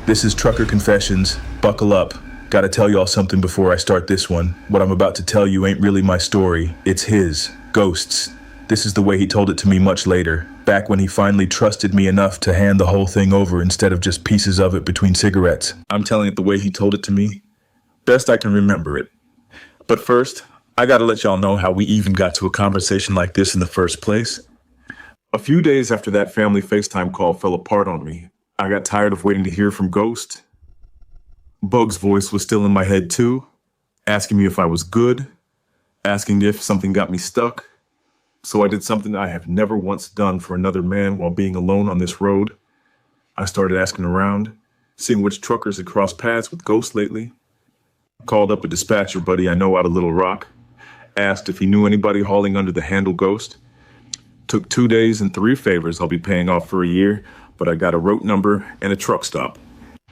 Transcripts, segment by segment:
This is Trucker Confessions. Buckle up. Gotta tell y'all something before I start this one. What I'm about to tell you ain't really my story. It's his. Ghosts. This is the way he told it to me much later, back when he finally trusted me enough to hand the whole thing over instead of just pieces of it between cigarettes. I'm telling it the way he told it to me. Best I can remember it. But first, I gotta let y'all know how we even got to a conversation like this in the first place. A few days after that family FaceTime call fell apart on me, I got tired of waiting to hear from Ghost. Bug's voice was still in my head too, asking me if I was good, asking if something got me stuck. So I did something I have never once done for another man while being alone on this road. I started asking around, seeing which truckers had crossed paths with Ghost lately. Called up a dispatcher buddy I know out of Little Rock, asked if he knew anybody hauling under the handle Ghost. Took 2 days and 3 favors I'll be paying off for a year, but I got a route number and a truck stop.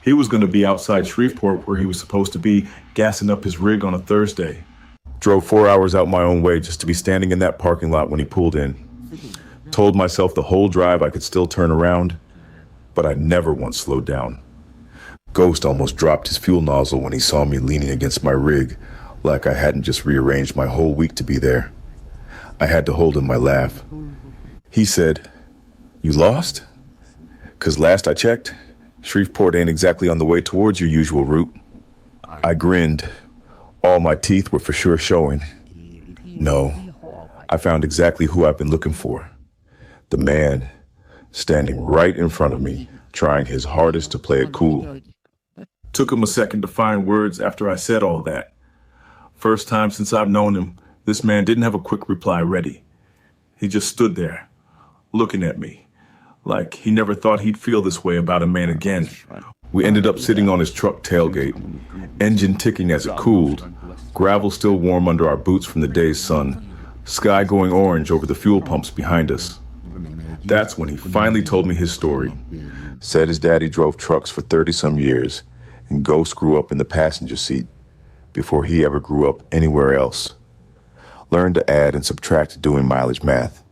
He was going to be outside Shreveport where he was supposed to be gassing up his rig on a Thursday. Drove 4 hours out my own way just to be standing in that parking lot when he pulled in. Told myself the whole drive I could still turn around, but I never once slowed down. Ghost almost dropped his fuel nozzle when he saw me leaning against my rig, like I hadn't just rearranged my whole week to be there. I had to hold in my laugh. He said, "You lost? 'Cause last I checked, Shreveport ain't exactly on the way towards your usual route." I grinned. All my teeth were for sure showing. No, I found exactly who I've been looking for. The man standing right in front of me, trying his hardest to play it cool. Took him a second to find words after I said all that. First time since I've known him, this man didn't have a quick reply ready. He just stood there, looking at me, like he never thought he'd feel this way about a man again. We ended up sitting on his truck tailgate, engine ticking as it cooled, gravel still warm under our boots from the day's sun, sky going orange over the fuel pumps behind us. That's when he finally told me his story. Said his daddy drove trucks for 30-some years, and Ghost grew up in the passenger seat before he ever grew up anywhere else. Learned to add and subtract doing mileage math.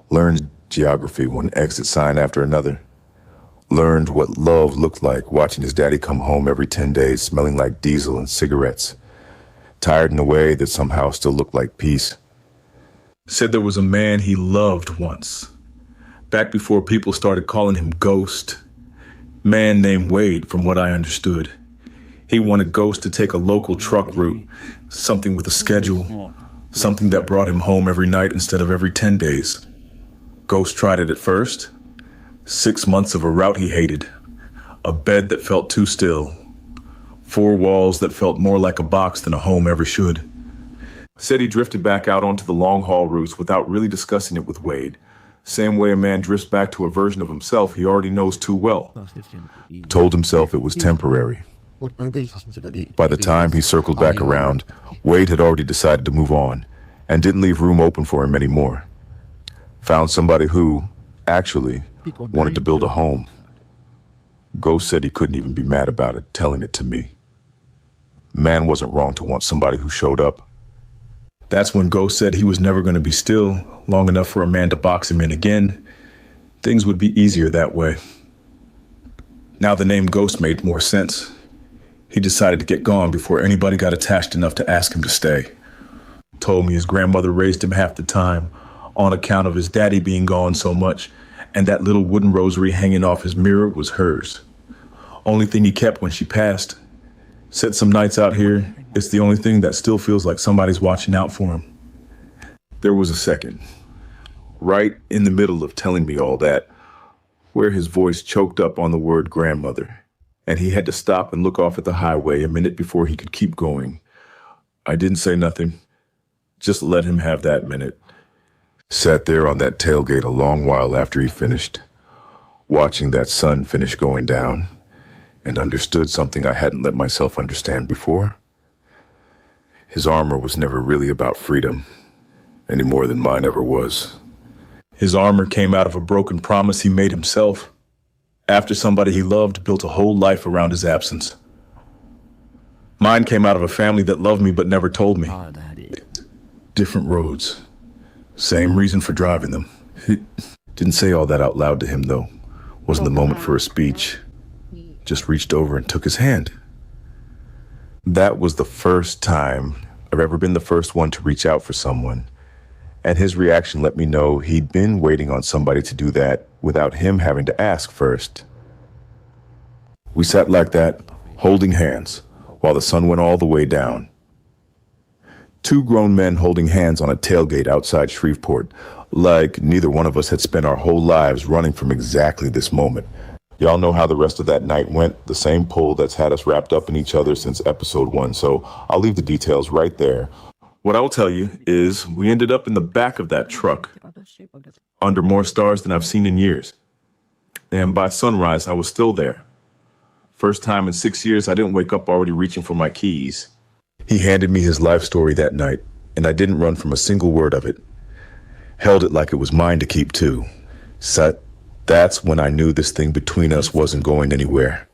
Learned geography, one exit sign after another. Learned what love looked like watching his daddy come home every 10 days smelling like diesel and cigarettes. Tired in a way that somehow still looked like peace. Said there was a man he loved once. Back before people started calling him Ghost. Man named Wade, from what I understood. He wanted Ghost to take a local truck route, something with a schedule, something that brought him home every night instead of every 10 days. Ghost tried it at first. 6 months of a route he hated. A bed that felt too still. 4 walls that felt more like a box than a home ever should. Said he drifted back out onto the long-haul routes without really discussing it with Wade. Same way a man drifts back to a version of himself he already knows too well. Told himself it was temporary. By the time he circled back around, Wade had already decided to move on and didn't leave room open for him anymore. Found somebody who, actually, wanted to build a home. Ghost said he couldn't even be mad about it, telling it to me. Man wasn't wrong to want somebody who showed up. That's when Ghost said he was never going to be still long enough for a man to box him in again. Things would be easier that way. Now the name Ghost made more sense. He decided to get gone before anybody got attached enough to ask him to stay. Told me his grandmother raised him half the time on account of his daddy being gone so much, and that little wooden rosary hanging off his mirror was hers. Only thing he kept when she passed. Said some nights out here, it's the only thing that still feels like somebody's watching out for him. There was a second, right in the middle of telling me all that, where his voice choked up on the word grandmother, and he had to stop and look off at the highway a minute before he could keep going. I didn't say nothing, just let him have that minute. Sat there on that tailgate a long while after he finished, watching that sun finish going down, and understood something I hadn't let myself understand before. His armor was never really about freedom, any more than mine ever was. His armor came out of a broken promise he made himself, after somebody he loved built a whole life around his absence. Mine came out of a family that loved me but never told me. Different roads. Same reason for driving them. He didn't say all that out loud to him, though. Wasn't the moment for a speech. just reached over and took his hand. That was the first time I've ever been the first one to reach out for someone. And his reaction let me know he'd been waiting on somebody to do that without him having to ask first. We sat like that, holding hands, while the sun went all the way down. Two grown men holding hands on a tailgate outside Shreveport, like neither one of us had spent our whole lives running from exactly this moment. Y'all know how the rest of that night went, the same pull that's had us wrapped up in each other since episode 1, so I'll leave the details right there. What I will tell you is we ended up in the back of that truck, under more stars than I've seen in years. And by sunrise, I was still there. First time in 6 years, I didn't wake up already reaching for my keys. He handed me his life story that night, and I didn't run from a single word of it. Held it like it was mine to keep too. So that's when I knew this thing between us wasn't going anywhere.